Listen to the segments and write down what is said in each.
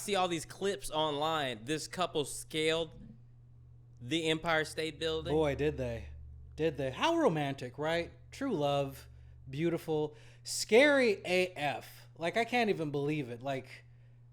see all these clips online. This couple scaled the Empire State Building. Boy, did they. Did they. How romantic, right? True love. Beautiful. Scary AF. Like, I can't even believe it. Like,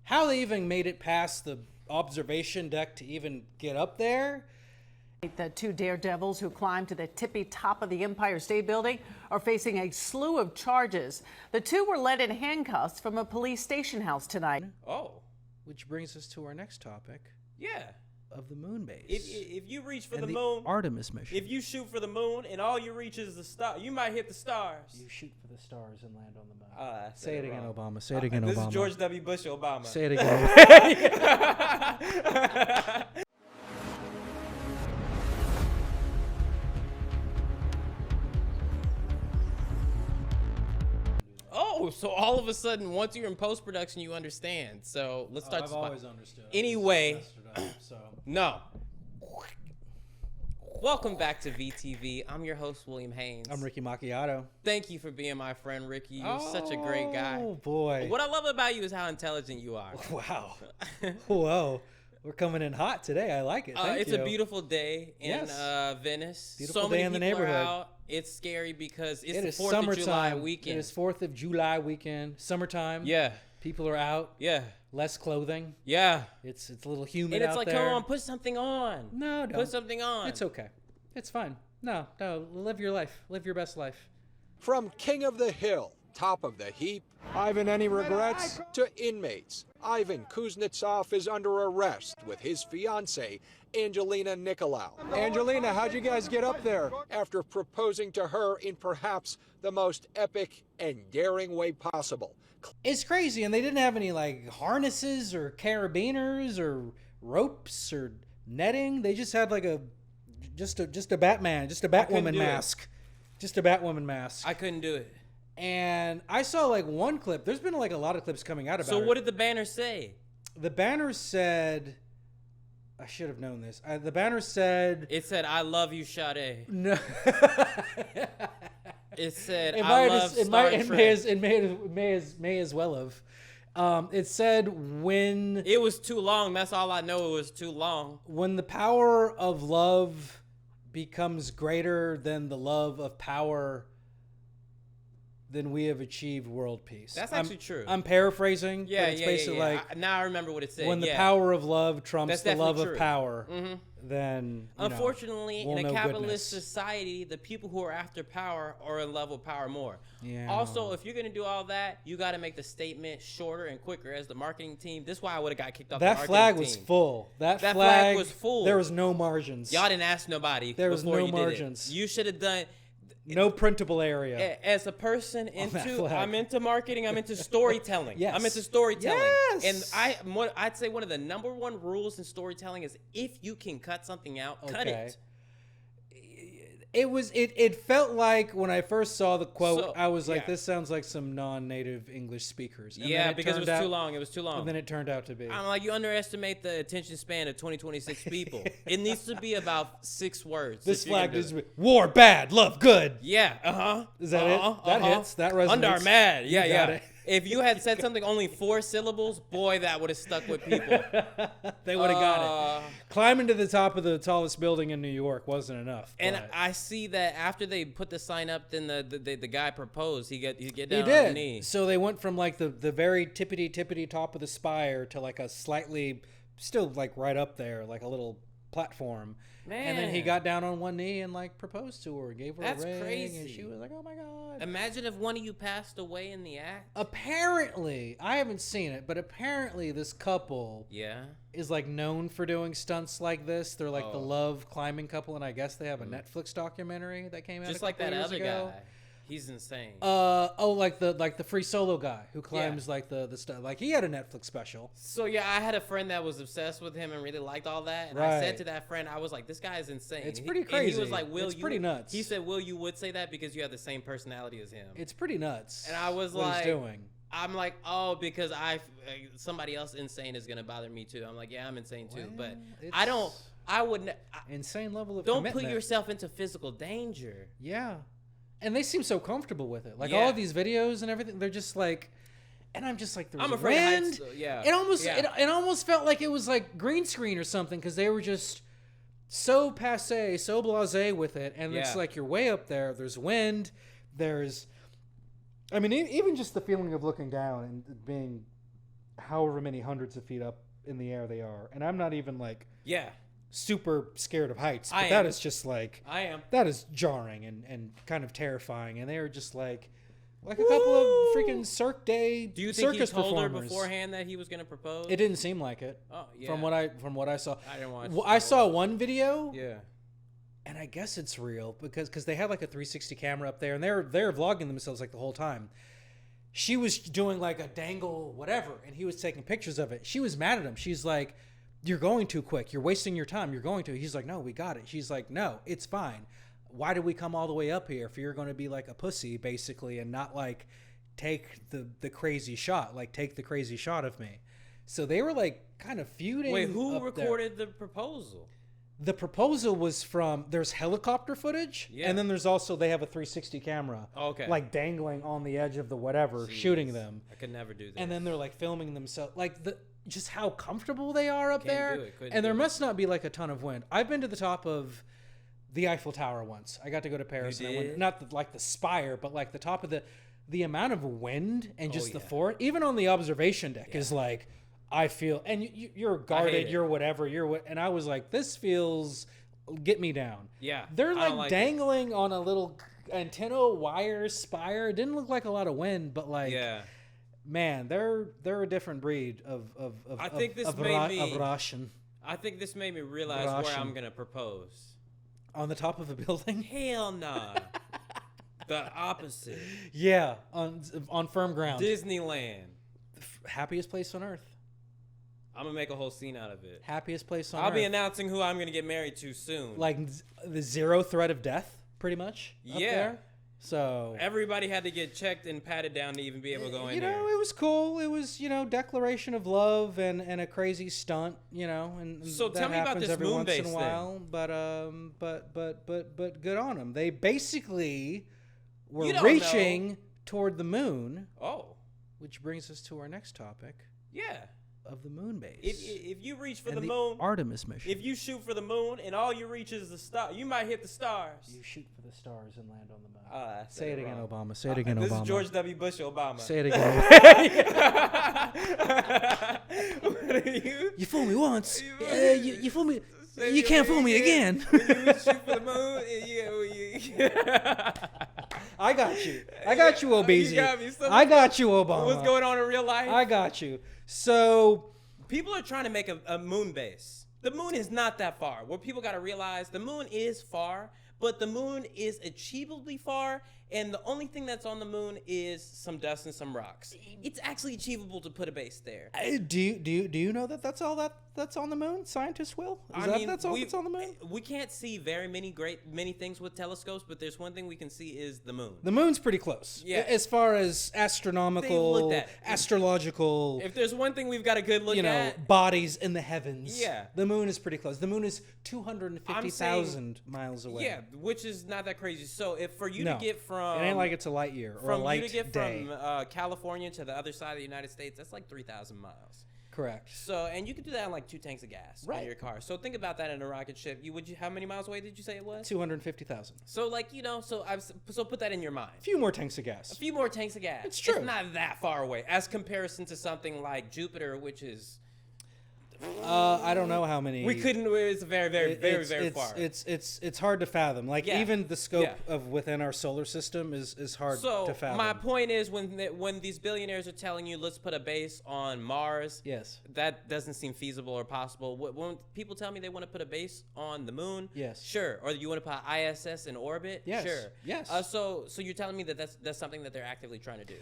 how they even made it past the observation deck to even get up there. The two daredevils who climbed to the tippy top of the Empire State Building are facing a slew of charges. The two were led in handcuffs from a police station house tonight. Oh. Which brings us to our next topic. Yeah. Of the moon base. If you reach for and the the moon, Artemis mission. if you shoot for the moon and all you reach is the star, you might hit the stars. You shoot for the stars and land on the moon. Say it again, Obama. Say it again, This Obama. is George W. Bush Obama. Say it again. Oh, so all of a sudden, once you're in post-production, you understand. So let's start. I've always understood. Anyway, So. No. Welcome back to VTV. I'm your host, William Haynes. I'm Ricky Macchiato. Thank you for being my friend, Ricky. You're such a great guy. Oh, boy. What I love about you is how intelligent you are. Wow. Whoa. We're coming in hot today. I like it. Thank It's you. a beautiful day in Yes. Venice. Beautiful so many day in the people are neighborhood. out. It's scary because it's It the is 4th of July summertime. weekend. It is 4th of July weekend. Summertime. Yeah. People are out. Yeah. Less clothing. Yeah. It's a little humid And it's out like, there. come on, put something on. No, don't. Put something on. It's okay. It's fine. No. Live your life. Live your best life. From King of the Hill, top of the heap, Ivan any regrets, to inmates. Ivan Kuznetsov is under arrest with his fiancée, Angelina Nicolau. Angelina, how'd you guys get up there? After proposing to her in perhaps the most epic and daring way possible. It's crazy, and they didn't have any like harnesses or carabiners or ropes or netting. They just had like just a Batman, just a Batwoman mask. Just a Batwoman mask. I couldn't do it. And I saw like one clip. There's been like a lot of clips coming out about it. So what did the banner say? The banner said, I should have known this. The banner said, It said, "I love you, Sade." no. It said, It "I might love as, Star Trek." may as well have. It said when It was too long. That's all I know. It was too long. when the power of love becomes greater than the love of power, then we have achieved world peace. That's actually true. I'm paraphrasing. Yeah, but it's basically yeah. like Now I remember what it said. when the yeah. power of love trumps That's the love definitely of true. power, Mhm. then you know, Unfortunately, we'll in a know capitalist goodness. society, the people who are after power are in love with power more. Yeah. Also, if you're gonna do all that, you got to make the statement shorter and quicker. As the marketing team, this is why I would have got kicked off. That the flag marketing was team. full. That That flag flag was full. There was no margins. Y'all didn't ask nobody. There was before no you margins. Did it. You should have done. No printable area. As a person that into, flag. I'm into marketing. I'm into storytelling. Yes. I'm into storytelling. Yes. And I'd say one of the number one rules in storytelling is if you can cut something out, cut it. It felt like when I first saw the quote, So, I was like, yeah. this sounds like some non-native English speakers. And Yeah, then because it was turned too out- long. It was too long. And then it turned out to be. I'm like, you underestimate the attention span of 2026 people. It needs to be about 6 words. This if you're gonna flag do is it. war bad, love good. Yeah, Is that it? That hits. That resonates. Under our mad. Yeah, You got yeah. it. If you had said something only 4 syllables, boy, that would have stuck with people. They would have got it. Climbing to the top of the tallest building in New York wasn't enough. And but I see that after they put the sign up, then the guy proposed. He get he down on the did. knee. So they went from like the very tippity top of the spire to like a slightly, still like right up there, like a little platform. And then he Man. got down on one knee and like proposed to her, gave her That's a ring, and crazy. she was like, "Oh my god!" Imagine if one of you passed away in the act. Apparently, I haven't seen it, but apparently this couple Yeah. is like known for doing stunts like this. They're like the Oh. love climbing couple, and I guess they have a Netflix documentary that came out Just a like couple that years other ago. guy. He's insane. Like the free solo guy who climbs like the stuff. Like he had a Netflix special. So yeah, I had a friend that was obsessed with him and really liked all that. And I Right. said to that friend, I was like, "This guy is insane." It's And pretty And he crazy. was like, "Will It's you?" pretty nuts. He said, "Will, you would say that because you have the same personality as him." It's pretty nuts. And I was what like, he's doing. I'm like, "Oh, because somebody else insane is gonna bother me too." I'm like, "Yeah, I'm insane too," but I don't. it's I wouldn't. insane level of Don't commitment. put yourself into physical danger. Yeah. And they seem so comfortable with it. Like Yeah. all of these videos and everything, they're just like, And I'm just like, there was I'm afraid of wind. heights. Yeah. It almost felt like it was like green screen or something because they were just so passé, so blasé with it. And it's like you're way up there. There's wind. Even just the feeling of looking down and being however many hundreds of feet up in the air they are. And I'm not even like super scared of heights. But that is just like... I am. That is jarring and kind of terrifying. And they were just like a couple of freaking Cirque Day Do you think circus he told performers. her beforehand that he was going to propose? It didn't seem like it. Oh, yeah. From what I saw. I didn't watch I saw one video. Yeah. And I guess it's real because they had like a 360 camera up there and they're vlogging themselves like the whole time. She was doing like a dangle whatever and he was taking pictures of it. She was mad at him. She's like, "You're going too quick. You're wasting your time. You're going to." He's like, "No, we got it." She's like, "No, it's fine. Why did we come all the way up here if you're going to be like a pussy basically and not like take the crazy shot, like take the crazy shot of me?" So they were like kind of feuding. Wait, who up recorded the proposal? The proposal was there's helicopter footage, and then there's also, they have a 360 camera, like dangling on the edge of the whatever, shooting them. I could never do that. And then they're like filming themselves, like just how comfortable they are up there. Couldn't and there do must not be like a ton of wind. I've been to the top of the Eiffel Tower once. I got to go to Paris. You and I went, did? not like the spire, but like the top of the amount of wind and just the fort, even on the observation deck is like, I feel, and you're guarded, you're whatever, and I was like, this feels, get me down. Yeah. They're like dangling on a little antenna wire spire. It didn't look like a lot of wind, but like, man, they're a different breed of I think this of Russian. I think this made me realize where I'm going to propose. On the top of a building? Hell nah. The opposite. Yeah, on firm ground. Disneyland. Happiest place on earth. I'm going to make a whole scene out of it. Happiest place on earth. I'll be announcing who I'm going to get married to soon. Like the zero threat of death, pretty much. Up there. So everybody had to get checked and patted down to even be able to go in there. It was cool. It was, declaration of love and a crazy stunt, and so that tell me about this every moon once base in a while. But good on them. They basically were reaching toward the moon. Oh, which brings us to our next topic. Yeah. Of the moon base. If you reach for and the moon, Artemis mission. If you shoot for the moon and all you reach is the star, you might hit the stars. You shoot for the stars and land on the moon. Say it again, Obama. Say it again, this Obama. This is George W. Bush Obama. Say it again. You fool me once. You fool me. You can't fool me again. You shoot for the moon. I got you. I got you, OBZ. You got me. I got you, Obama. What's going on in real life? I got you. So people are trying to make a moon base. The moon is not that far. What people got to realize, the moon is far, but the moon is achievably far, and the only thing that's on the moon is some dust and some rocks. It's actually achievable to put a base there. Do you know that's all that's on the moon? Scientists will. That's all that's on the moon. We can't see very many things with telescopes, but there's one thing we can see is the moon. The moon's pretty close. Yeah. As far as astronomical, astrological. If there's one thing we've got a good look at, bodies in the heavens. Yeah. The moon is pretty close. The moon is 250,000 miles away. Yeah, which is not that crazy. So for you to get from, it ain't like it's a light year or a light day. You to get from California to the other side of the United States, that's like 3,000 miles. Correct. So, and you could do that on like 2 tanks of gas in your car. So think about that in a rocket ship. How many miles away did you say it was? 250,000. So so put that in your mind. A few more tanks of gas. A few more tanks of gas. It's true. It's not that far away as comparison to something like Jupiter, which is. I don't know how many. We couldn't. It's very far. It's hard to fathom. Like even the scope of within our solar system is hard to fathom. My point is when these billionaires are telling you let's put a base on Mars, that doesn't seem feasible or possible. When people tell me they want to put a base on the moon, sure. Or you want to put ISS in orbit, sure. Yes. So you're telling me that's something that they're actively trying to do.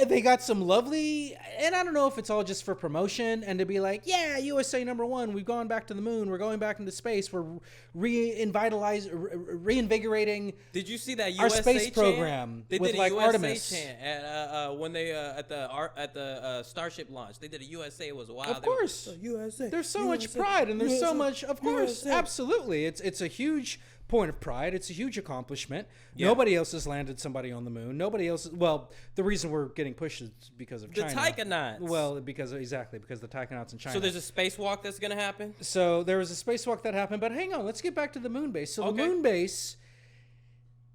They got some lovely, and I don't know if it's all just for promotion and to be like, yeah, USA #1, we've gone back to the moon, we're going back into space, we're reinvigorating. Did you see that USA our space chant? program They with did a like USA Artemis chant at when they at the Starship launch. They did a USA. It was wild. Of course, USA. There's so much pride and there's so much. Of course, absolutely. It's a huge point of pride. It's a huge accomplishment. Yeah. Nobody else has landed somebody on the moon. Nobody else. Well, the reason we're getting pushed is because of China. The Taikonauts. Well, because the Taikonauts in China. So there's a spacewalk that's going to happen? So there was a spacewalk that happened, but hang on, let's get back to the moon base. So Okay. the moon base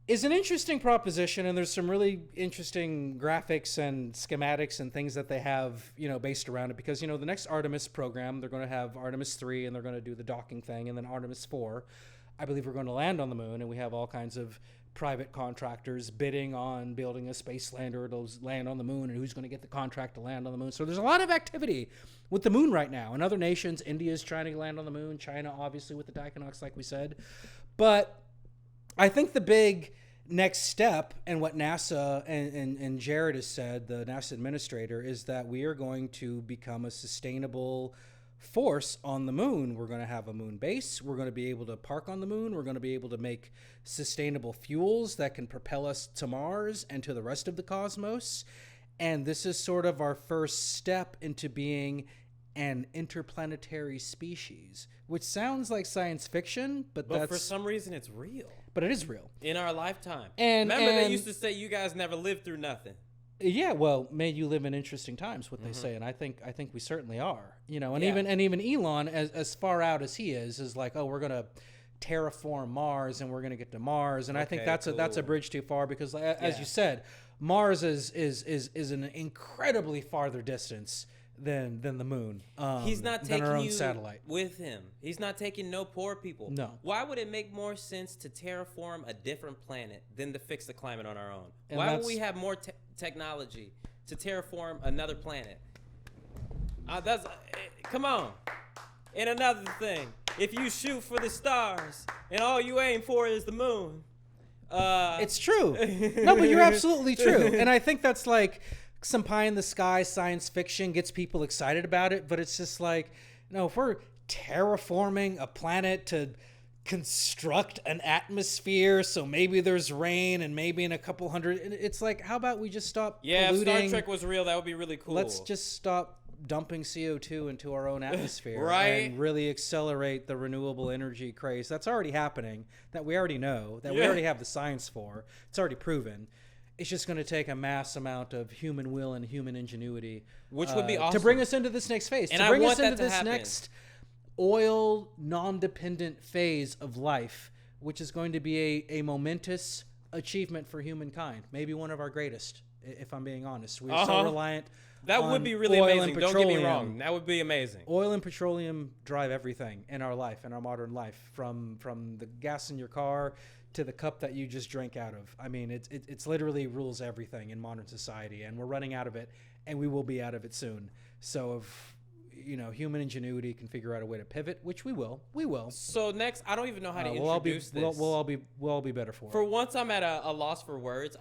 is an interesting proposition, and there's some really interesting graphics and schematics and things that they have, based around it. Because, the next Artemis program, they're going to have Artemis 3, and they're going to do the docking thing, and then Artemis 4. I believe we're going to land on the moon, and we have all kinds of private contractors bidding on building a space lander to land on the moon, and who's going to get the contract to land on the moon. So there's a lot of activity with the moon right now. And other nations, India's trying to land on the moon, China, obviously, with the Taikonauts, like we said. But I think the big next step, and what NASA and Jared has said, the NASA administrator, is that we are going to become a sustainable force on the moon. We're going to have a moon base. We're going to be able to park on the moon. We're going to be able to make sustainable fuels that can propel us to Mars and to the rest of the cosmos. And this is sort of our first step into being an interplanetary species, which sounds like science fiction, but for some reason it's real. But it is real. In our lifetime. And remember, they used to say you guys never lived through nothing. Yeah, well, may you live in interesting times, what they say, and I think we certainly are. And even Elon, as far out as he is like, oh, we're gonna terraform Mars and we're gonna get to Mars, and I think that's a bridge too far, because as you said, Mars is an incredibly farther distance than the moon. He's not taking our own you satellite with him. He's not taking no poor people. No. Why would it make more sense to terraform a different planet than to fix the climate on our own? And Why would we have more technology to terraform another planet? Come on. And another thing, if you shoot for the stars and all you aim for is the moon, it's true. No, but you're absolutely true, and I think that's like some pie in the sky science fiction gets people excited about it, but it's just like, if we're terraforming a planet to construct an atmosphere so maybe there's rain and maybe in a couple hundred, it's like, how about we just stop polluting? If Star Trek was real, that would be really cool. Let's just stop dumping CO2 into our own atmosphere right? And really accelerate the renewable energy craze that's already happening, that we already know, that we already have the science for. It's already proven. It's just going to take a mass amount of human will and human ingenuity, which would be awesome, to bring us into this next phase. And to bring I want us into that to this happen. next oil non-dependent phase of life, which is going to be a momentous achievement for humankind. Maybe one of our greatest, if I'm being honest. We're so reliant. That would be really amazing. Don't get me wrong. That would be amazing. Oil and petroleum drive everything in our life, in our modern life, from the gas in your car to the cup that you just drank out of. I mean, it's literally rules everything in modern society, and we're running out of it, and we will be out of it soon. So if human ingenuity can figure out a way to pivot, which we will. So next, I don't even know how to we'll introduce this. We'll all be better for it. For once, I'm at a loss for words.